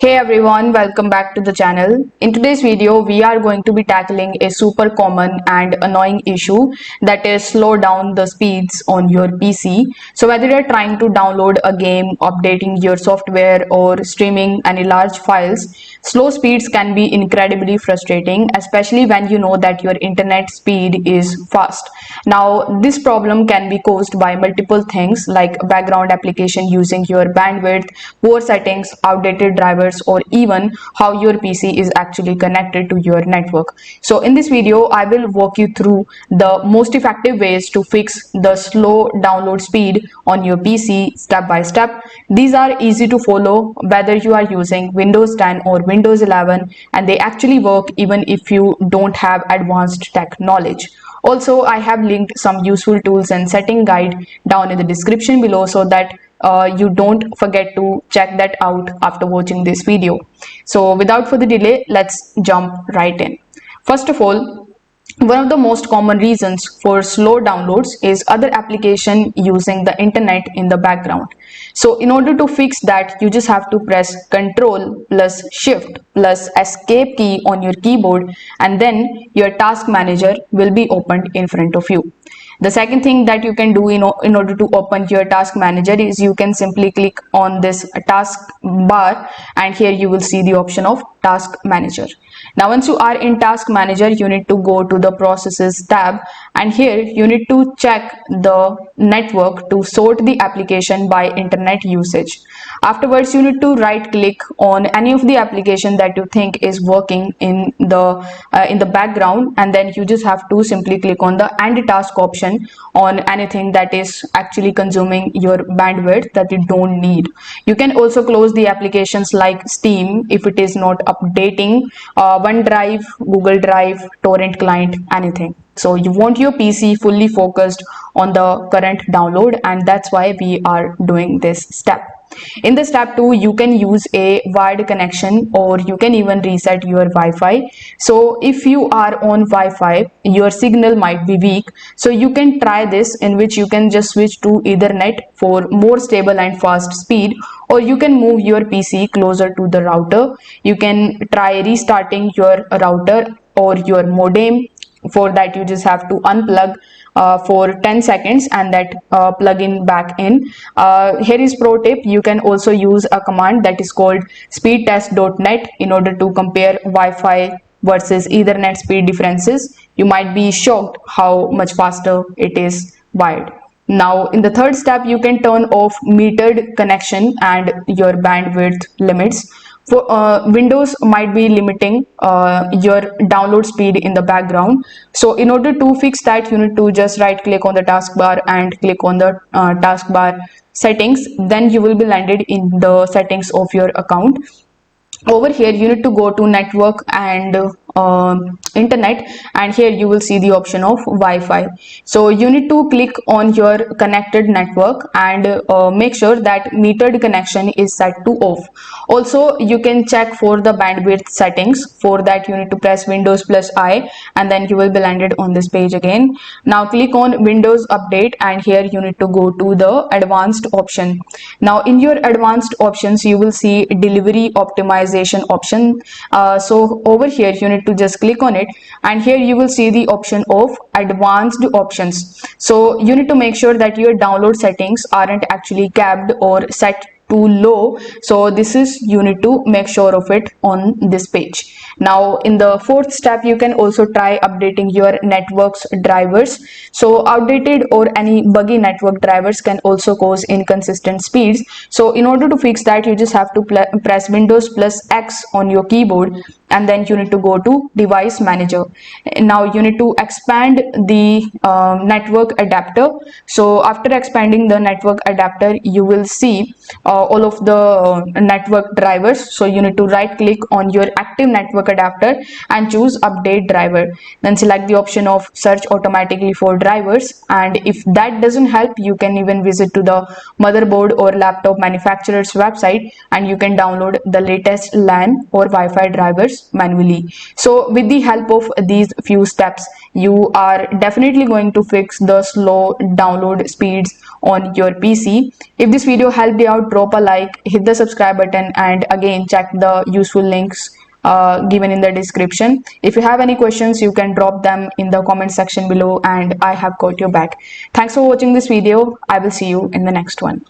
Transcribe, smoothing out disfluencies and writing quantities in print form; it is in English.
Hey everyone, welcome back to the channel. In today's video, we are going to be tackling a super common and annoying issue, that is slow down the speeds on your PC. So whether you're trying to download a game, updating your software or streaming any large files, slow speeds can be incredibly frustrating, especially when you know that your internet speed is fast. Now, this problem can be caused by multiple things like background application using your bandwidth, poor settings, outdated drivers, or even how your PC is actually connected to your network. So in this video, I will walk you through the most effective ways to fix the slow download speed on your PC step by step. These are easy to follow whether you are using Windows 10 or Windows 11, and they actually work even if you don't have advanced tech knowledge. Also, I have linked some useful tools and setting guide down in the description below so that you don't forget to check that out after watching this video. So without further delay, let's jump right in. First of all, one of the most common reasons for slow downloads is other application using the internet in the background. So in order to fix that, you just have to press Ctrl plus Shift plus Escape key on your keyboard, and then your task manager will be opened in front of you. The second thing that you can do in order to open your task manager is you can simply click on this task bar, and here you will see the option of task manager. Now once you are in task manager, you need to go to the processes tab, and here you need to check the network to sort the application by internet usage. Afterwards, you need to right click on any of the application that you think is working in the background, and then you just have to simply click on the end task option on anything that is actually consuming your bandwidth that you don't need. You can also close the applications like Steam if it is not updating, OneDrive, Google Drive, torrent client, anything. So you want your PC fully focused on the current download, and that's why we are doing this step. In the step 2, you can use a wired connection, or you can even reset your Wi-Fi. So if you are on Wi-Fi, your signal might be weak. So you can try this, in which you can just switch to Ethernet for more stable and fast speed, or you can move your PC closer to the router. You can try restarting your router or your modem. For that, you just have to unplug for 10 seconds and that plug in back in. Here is pro tip: you can also use a command that is called speedtest.net in order to compare Wi-Fi versus Ethernet speed differences. You might be shocked how much faster it is wired. Now in the third step, you can turn off metered connection and your bandwidth limits. For Windows might be limiting your download speed in the background. So in order to fix that, you need to just right click on the taskbar and click on the taskbar settings. Then you will be landed in the settings of your account. Over here, you need to go to network and internet, and here you will see the option of Wi-Fi. So you need to click on your connected network and make sure that metered connection is set to off. Also, you can check for the bandwidth settings. For that, you need to press Windows plus I, and then you will be landed on this page again. Now click on Windows Update, and here you need to go to the advanced option. Now in your advanced options, you will see delivery optimization option. So over here, you need to just click on it, and here you will see the option of advanced options. So you need to make sure that your download settings aren't actually capped or set too low. So this is, you need to make sure of it on this page. Now in the fourth step, you can also try updating your network's drivers. So outdated or any buggy network drivers can also cause inconsistent speeds. So in order to fix that, you just have to press Windows plus X on your keyboard, and then you need to go to device manager. Now you need to expand the network adapter. So after expanding the network adapter, you will see all of the network drivers. So you need to right click on your active network adapter and choose update driver, then select the option of search automatically for drivers. And if that doesn't help, you can even visit to the motherboard or laptop manufacturer's website, and you can download the latest LAN or Wi-Fi drivers downloads manually. So with the help of these few steps, you are definitely going to fix the slow download speeds on your PC. If this video helped you out, drop a like, hit the subscribe button, and again check the useful links given in the description. If you have any questions, you can drop them in the comment section below and I have got your back. Thanks for watching this video. I will see you in the next one.